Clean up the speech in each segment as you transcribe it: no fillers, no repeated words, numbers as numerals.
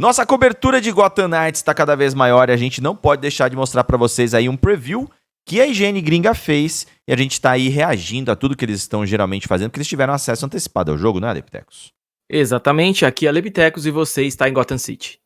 Nossa cobertura de Gotham Knights está cada vez maior e a gente não pode deixar de mostrar para vocês aí um preview que a IGN gringa fez e a gente está aí reagindo a tudo que eles estão geralmente fazendo, porque eles tiveram acesso antecipado ao jogo, não é, Leptecos? Exatamente, aqui é Leptecos e você está em Gotham City.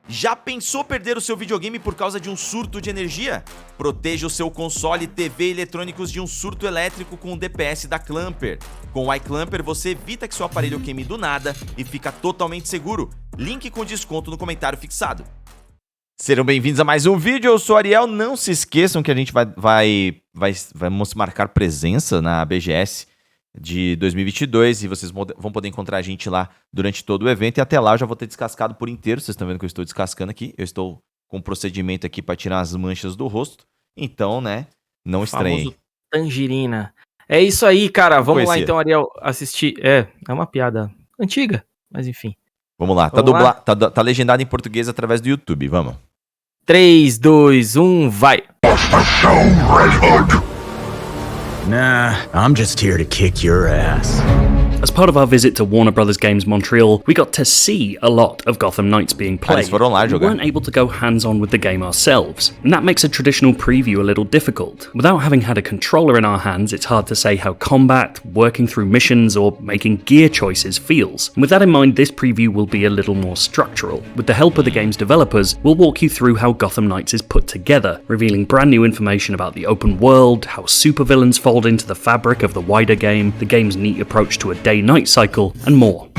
Já pensou perder o seu videogame por causa de um surto de energia? Proteja o seu console, TV e eletrônicos de um surto elétrico com o DPS da Clamper. Com o iClamper você evita que seu aparelho queime do nada e fica totalmente seguro. Link com desconto no comentário fixado. Sejam bem-vindos a mais um vídeo, eu sou o Ariel. Não se esqueçam que a gente vamos marcar presença na BGS de 2022 e vocês vão poder encontrar a gente lá durante todo o evento e até lá eu já vou ter descascado por inteiro. Vocês estão vendo que eu estou descascando aqui, eu estou com um procedimento aqui para tirar as manchas do rosto, então, né, não estranhem. Tangerina. É isso aí, cara, vamos lá então, Ariel, assistir. É uma piada antiga, mas enfim. Vamos lá, tá legendado em português através do YouTube, vamos. 3, 2, 1, vai! Nah, I'm just here to kick your ass. As part of our visit to Warner Bros. Games Montreal, we got to see a lot of Gotham Knights being played. We weren't able to go hands-on with the game ourselves, and that makes a traditional preview a little difficult. Without having had a controller in our hands, it's hard to say how combat, working through missions, or making gear choices feels. And with that in mind, this preview will be a little more structural. With the help of the game's developers, we'll walk you through how Gotham Knights is put together, revealing brand new information about the open world, how supervillains fold into the fabric of the wider game, the game's neat approach to a day-night cycle, and more.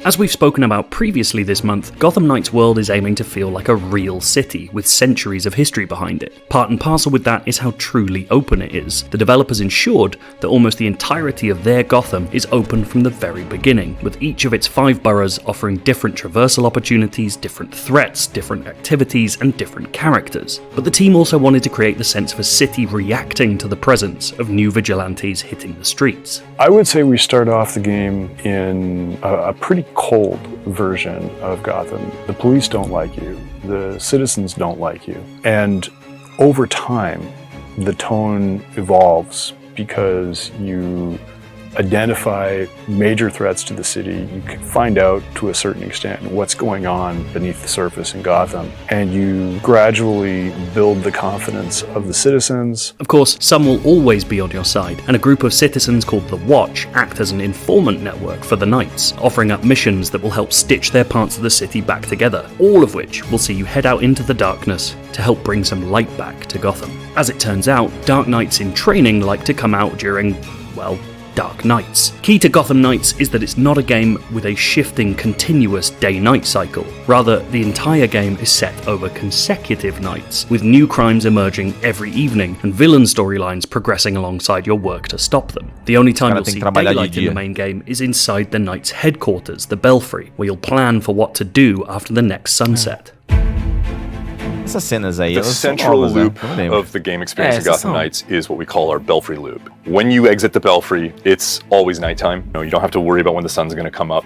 As we've spoken about previously this month, Gotham Knights' world is aiming to feel like a real city, with centuries of history behind it. Part and parcel with that is how truly open it is. The developers ensured that almost the entirety of their Gotham is open from the very beginning, with each of its 5 boroughs offering different traversal opportunities, different threats, different activities, and different characters. But the team also wanted to create the sense of a city reacting to the presence of new vigilantes hitting the streets. I would say we start off the game in a pretty cold version of Gotham. The police don't like you, the citizens don't like you, and over time the tone evolves because you identify major threats to the city, you can find out to a certain extent what's going on beneath the surface in Gotham, and you gradually build the confidence of the citizens. Of course, some will always be on your side, and a group of citizens called the Watch act as an informant network for the Knights, offering up missions that will help stitch their parts of the city back together, all of which will see you head out into the darkness to help bring some light back to Gotham. As it turns out, Dark Knights in training like to come out during, well, Dark Nights. Key to Gotham Knights is that it's not a game with a shifting, continuous day-night cycle. Rather, the entire game is set over consecutive nights, with new crimes emerging every evening and villain storylines progressing alongside your work to stop them. The only time you'll see daylight in the main game is inside the Knights' headquarters, the Belfry, where you'll plan for what to do after the next sunset. Essas cenas aí, the central loop of the game experience of Gotham Knights is what we call our Belfry loop. When you exit the Belfry, it's always nighttime. You don't have to worry about when the sun's going to come up.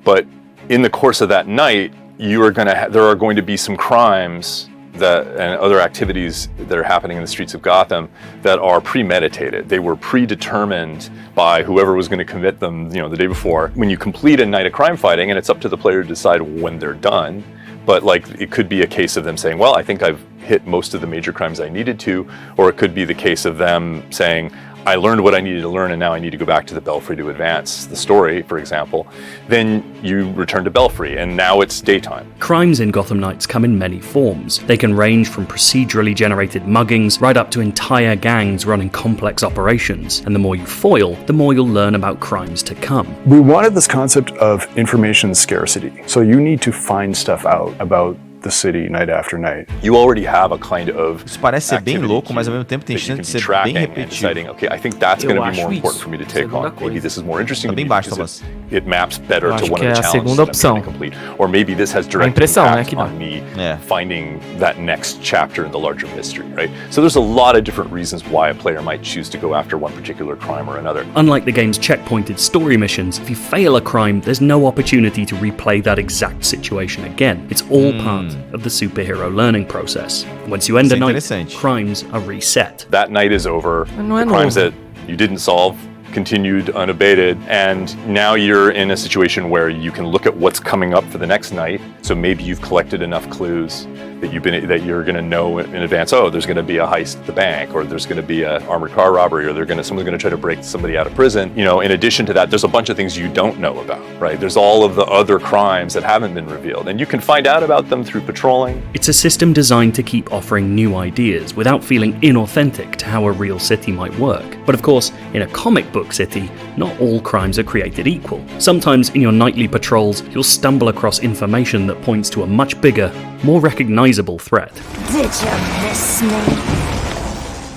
But in the course of that night, there are going to be some crimes and other activities that are happening in the streets of Gotham that are premeditated. They were predetermined by whoever was going to commit them, the day before. When you complete a night of crime fighting, and it's up to the player to decide when they're done, but it could be a case of them saying, well, I think I've hit most of the major crimes I needed to, or it could be the case of them saying, I learned what I needed to learn and now I need to go back to the Belfry to advance the story, for example. Then you return to Belfry and now it's daytime. Crimes in Gotham Knights come in many forms. They can range from procedurally generated muggings right up to entire gangs running complex operations. And the more you foil, the more you'll learn about crimes to come. We wanted this concept of information scarcity. So you need to find stuff out about the city night after night. You already have a kind of Isso parece ser bem louco, mas ao mesmo tempo tem chance de ser bem repetitivo. Deciding, okay, I think that's going to be more important for me to take on. Maybe this is more interesting to me because it maps better to one of the challenges that I'm trying to complete. Or maybe this has direct impact on me finding that next chapter in the larger mystery, right? So there's a lot of different reasons why a player might choose to go after one particular crime or another. Unlike the game's checkpointed story missions, if you fail a crime, there's no opportunity to replay that exact situation again. It's all part of the superhero learning process. Once you end a night, crimes are reset. That night is over. The crimes that you didn't solve continued unabated, and now you're in a situation where you can look at what's coming up for the next night. So maybe you've collected enough clues that you're going to know in advance. Oh, there's going to be a heist at the bank, or there's going to be an armored car robbery, or someone's going to try to break somebody out of prison. You know, in addition to that, there's a bunch of things you don't know about, right? There's all of the other crimes that haven't been revealed, and you can find out about them through patrolling. It's a system designed to keep offering new ideas without feeling inauthentic to how a real city might work. But of course, in a comic book city, not all crimes are created equal. Sometimes in your nightly patrols, you'll stumble across information that points to a much bigger, more recognizable threat. Did you miss me?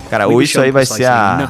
Cara, hoje isso aí vai ser a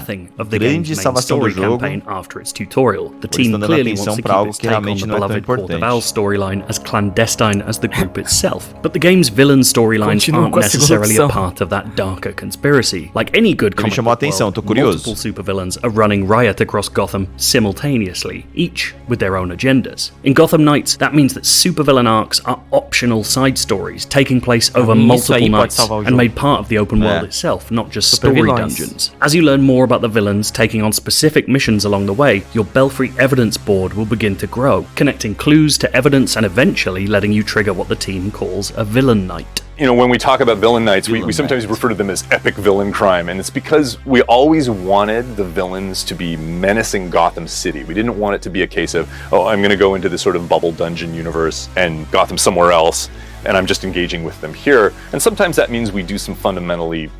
grande salvação do jogo. Prestando atenção para algo que realmente não é tão importante. Storyline as clandestine as the group itself, but the game's villain storylines aren't necessarily a part of that darker conspiracy. Like any good comic book world, multiple supervillains are running riot across Gotham simultaneously, each with their own agendas. In Gotham Knights, that means that supervillain arcs are optional side stories taking place over multiple nights and made part of the open world itself, not just story dungeons. As you learn more about the villains taking on specific missions along the way, your Belfry evidence board will begin to grow, connecting clues to evidence and eventually letting you trigger what the team calls a villain night. You know, when we talk about villain nights, we sometimes refer to them as epic villain crime, and it's because we always wanted the villains to be menacing Gotham City. We didn't want it to be a case of, oh, I'm going to go into this sort of bubble dungeon universe and Gotham somewhere else, and I'm just engaging with them here. And sometimes that means we do some fundamentally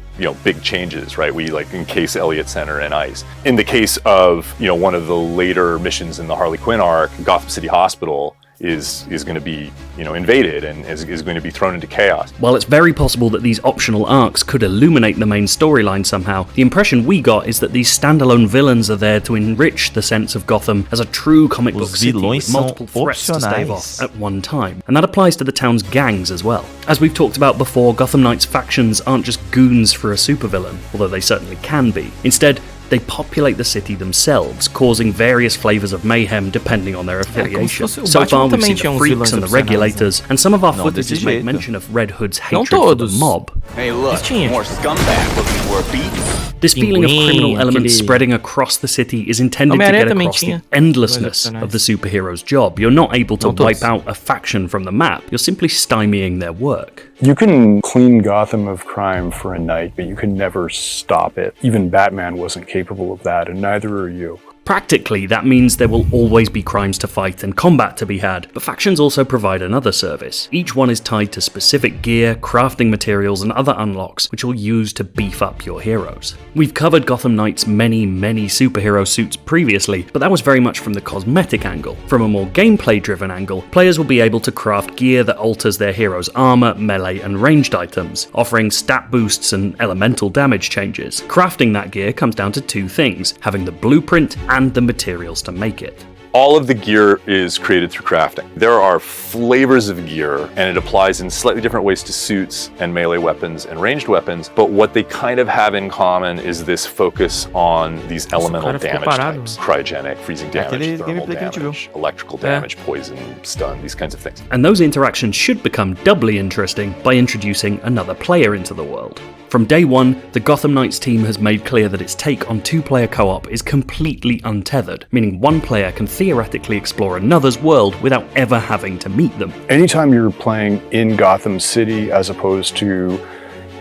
big changes, right? We encase Elliott Center in ice. In the case of, one of the later missions in the Harley Quinn arc, Gotham City Hospital is going to be, invaded and is going to be thrown into chaos. While it's very possible that these optional arcs could illuminate the main storyline somehow, the impression we got is that these standalone villains are there to enrich the sense of Gotham as a true comic book city with multiple threats to stave off at one time. And that applies to the town's gangs as well. As we've talked about before, Gotham Knights factions aren't just goons for a supervillain, although they certainly can be. Instead, they populate the city themselves, causing various flavors of mayhem depending on their affiliation. So far, we've seen the freaks and the regulators, and some of our footage has made mention of Red Hood's hatred for the mob. Hey, look, more scumbag looking for a beat. This feeling of criminal elements spreading across the city is intended to get across the endlessness of the superhero's job. You're not able to wipe out a faction from the map, you're simply stymieing their work. You can clean Gotham of crime for a night, but you can never stop it. Even Batman wasn't capable of that, and neither are you. Practically, that means there will always be crimes to fight and combat to be had, but factions also provide another service. Each one is tied to specific gear, crafting materials, and other unlocks, which you'll use to beef up your heroes. We've covered Gotham Knights' many superhero suits previously, but that was very much from the cosmetic angle. From a more gameplay-driven angle, players will be able to craft gear that alters their hero's armor, melee, and ranged items, offering stat boosts and elemental damage changes. Crafting that gear comes down to two things: having the blueprint and the materials to make it. All of the gear is created through crafting. There are flavors of gear, and it applies in slightly different ways to suits and melee weapons and ranged weapons, but what they kind of have in common is this focus on these elemental damage types. Cryogenic, freezing damage, thermal damage, electrical damage, poison, stun, these kinds of things. And those interactions should become doubly interesting by introducing another player into the world. From day one, the Gotham Knights team has made clear that its take on two-player co-op is completely untethered, meaning one player can theoretically explore another's world without ever having to meet them. Anytime you're playing in Gotham City as opposed to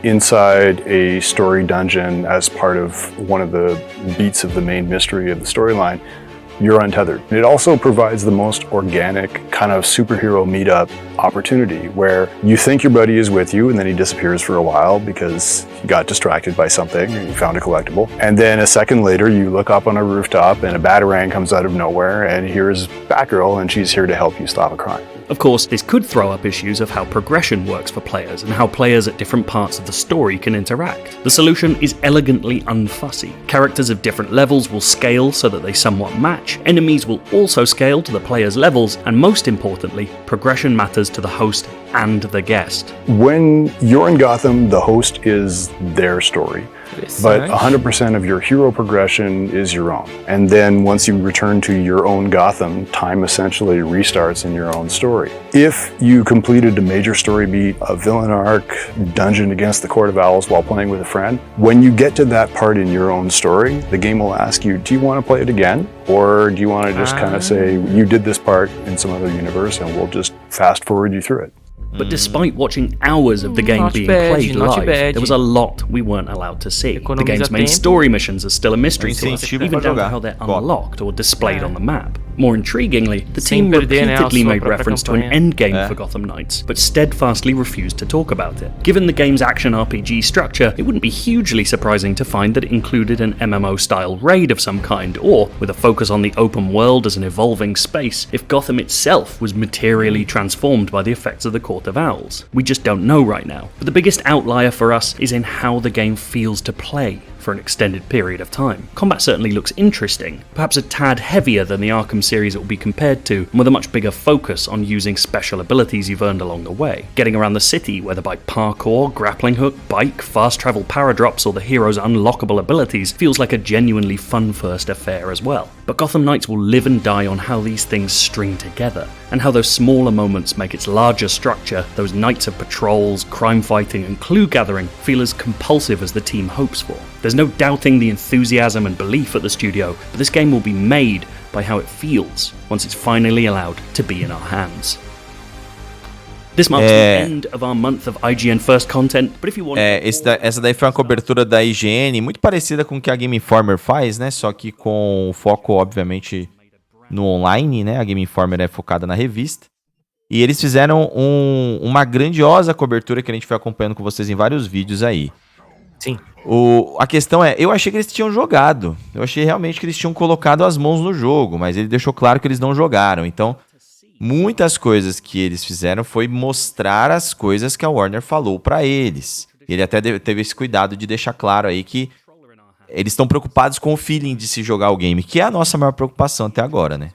inside a story dungeon as part of one of the beats of the main mystery of the storyline, you're untethered. It also provides the most organic kind of superhero meetup opportunity where you think your buddy is with you and then he disappears for a while because he got distracted by something and you found a collectible. And then a second later you look up on a rooftop and a Batarang comes out of nowhere and here's Batgirl and she's here to help you stop a crime. Of course, this could throw up issues of how progression works for players and how players at different parts of the story can interact. The solution is elegantly unfussy. Characters of different levels will scale so that they somewhat match, enemies will also scale to the player's levels, and most importantly, progression matters to the host and the guest. When you're in Gotham, the host is their story. But 100% of your hero progression is your own. And then once you return to your own Gotham, time essentially restarts in your own story. If you completed a major story beat, a villain arc, dungeon against the Court of Owls while playing with a friend, when you get to that part in your own story, the game will ask you, do you want to play it again? Or do you want to just kind of say, you did this part in some other universe and we'll just fast forward you through it? But despite watching hours of the game being played live, there was a lot we weren't allowed to see. The game's main story missions are still a mystery to us, even down to how they're unlocked or displayed on the map. More intriguingly, the team repeatedly made reference to an endgame for Gotham Knights, but steadfastly refused to talk about it. Given the game's action RPG structure, it wouldn't be hugely surprising to find that it included an MMO-style raid of some kind, or, with a focus on the open world as an evolving space, if Gotham itself was materially transformed by the effects of the Court of Owls. We just don't know right now. But the biggest outlier for us is in how the game feels to play for an extended period of time. Combat certainly looks interesting, perhaps a tad heavier than the Arkham series it will be compared to, and with a much bigger focus on using special abilities you've earned along the way. Getting around the city, whether by parkour, grappling hook, bike, fast travel paradrops, or the hero's unlockable abilities, feels like a genuinely fun first affair as well. But Gotham Knights will live and die on how these things string together, and how those smaller moments make its larger structure, those nights of patrols, crime fighting, and clue gathering, feel as compulsive as the team hopes for. There's no doubting the enthusiasm and belief at the studio, but this game will be made by how it feels once it's finally allowed to be in our hands. This marks the end of our month of IGN First Content, but if you want... Essa daí foi uma cobertura da IGN, muito parecida com o que a Game Informer faz, né? Só que com foco, obviamente, no online, né? A Game Informer é focada na revista. E eles fizeram uma grandiosa cobertura que a gente foi acompanhando com vocês em vários vídeos aí. Sim. A questão é, eu achei que eles tinham jogado. Eu achei realmente que eles tinham colocado as mãos no jogo, mas ele deixou claro que eles não jogaram. Então, muitas coisas que eles fizeram foi mostrar as coisas que a Warner falou pra eles. Ele até teve esse cuidado de deixar claro aí que eles estão preocupados com o feeling de se jogar o game, que é a nossa maior preocupação até agora, né?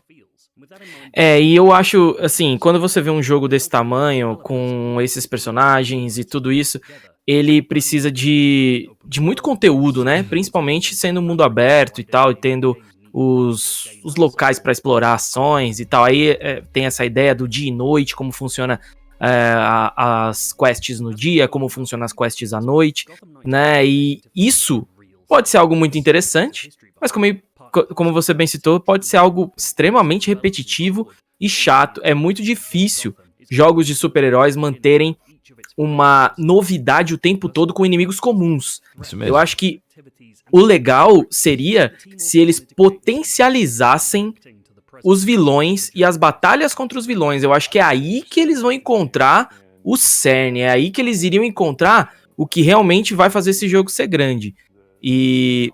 E eu acho, assim, quando você vê um jogo desse tamanho, com esses personagens e tudo isso, ele precisa de muito conteúdo, né? Principalmente sendo um mundo aberto e tal, e tendo os locais para explorar ações e tal. Aí tem essa ideia do dia e noite, como funciona as quests no dia, como funcionam as quests à noite, né? E isso pode ser algo muito interessante, mas como você bem citou, pode ser algo extremamente repetitivo e chato. É muito difícil jogos de super-heróis manterem uma novidade o tempo todo com inimigos comuns. Isso mesmo. Eu acho que o legal seria se eles potencializassem os vilões e as batalhas contra os vilões. Eu acho que é aí que eles vão encontrar o cerne, é aí que eles iriam encontrar o que realmente vai fazer esse jogo ser grande. E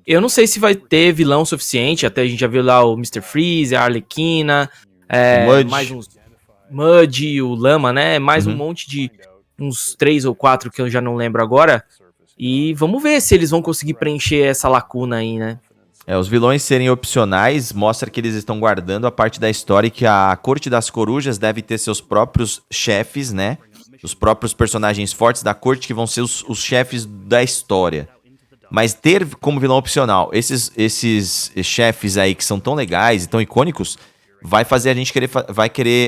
eu não sei se vai ter vilão suficiente, até a gente já viu lá o Mr. Freeze, a Arlequina, mais uns Mudge, o Lama, né? Mais um monte de uns 3 ou 4 que eu já não lembro agora. E vamos ver se eles vão conseguir preencher essa lacuna aí, né? Os vilões serem opcionais mostra que eles estão guardando a parte da história e que a Corte das Corujas deve ter seus próprios chefes, né? Os próprios personagens fortes da corte que vão ser os chefes da história. Mas ter como vilão opcional esses chefes aí que são tão legais e tão icônicos, vai fazer a gente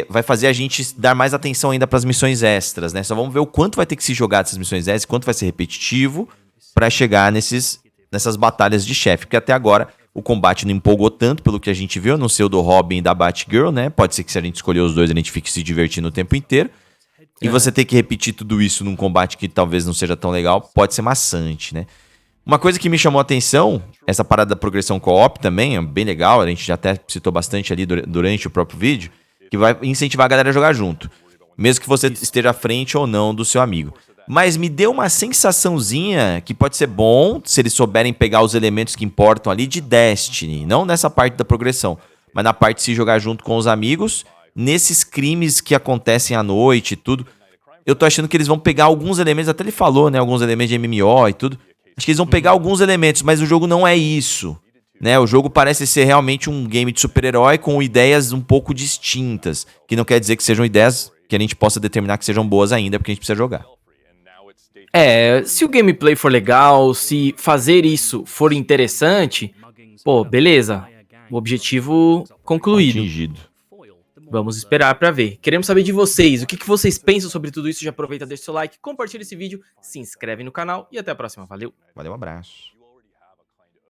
vai fazer a gente dar mais atenção ainda para as missões extras, né? Só vamos ver o quanto vai ter que se jogar dessas missões extras, quanto vai ser repetitivo para chegar nessas batalhas de chefe, porque até agora o combate não empolgou tanto pelo que a gente viu, a não ser o do Robin e da Batgirl, né? Pode ser que se a gente escolher os dois a gente fique se divertindo o tempo inteiro. E você ter que repetir tudo isso num combate que talvez não seja tão legal, pode ser maçante, né? Uma coisa que me chamou a atenção, essa parada da progressão co-op também, é bem legal, a gente já até citou bastante ali durante o próprio vídeo, que vai incentivar a galera a jogar junto, mesmo que você esteja à frente ou não do seu amigo. Mas me deu uma sensaçãozinha que pode ser bom, se eles souberem pegar os elementos que importam ali de Destiny, não nessa parte da progressão, mas na parte de se jogar junto com os amigos, nesses crimes que acontecem à noite e tudo. Eu tô achando que eles vão pegar alguns elementos, até ele falou, né, alguns elementos de MMO e tudo. Acho que eles vão pegar alguns elementos, mas o jogo não é isso, né? O jogo parece ser realmente um game de super-herói com ideias um pouco distintas, que não quer dizer que sejam ideias que a gente possa determinar que sejam boas ainda, porque a gente precisa jogar. Se o gameplay for legal, se fazer isso for interessante, pô, beleza. O objetivo concluído. Atingido. Vamos esperar pra ver. Queremos saber de vocês. O que vocês pensam sobre tudo isso? Já aproveita, deixa o seu like, compartilha esse vídeo, se inscreve no canal e até a próxima. Valeu! Valeu, abraço.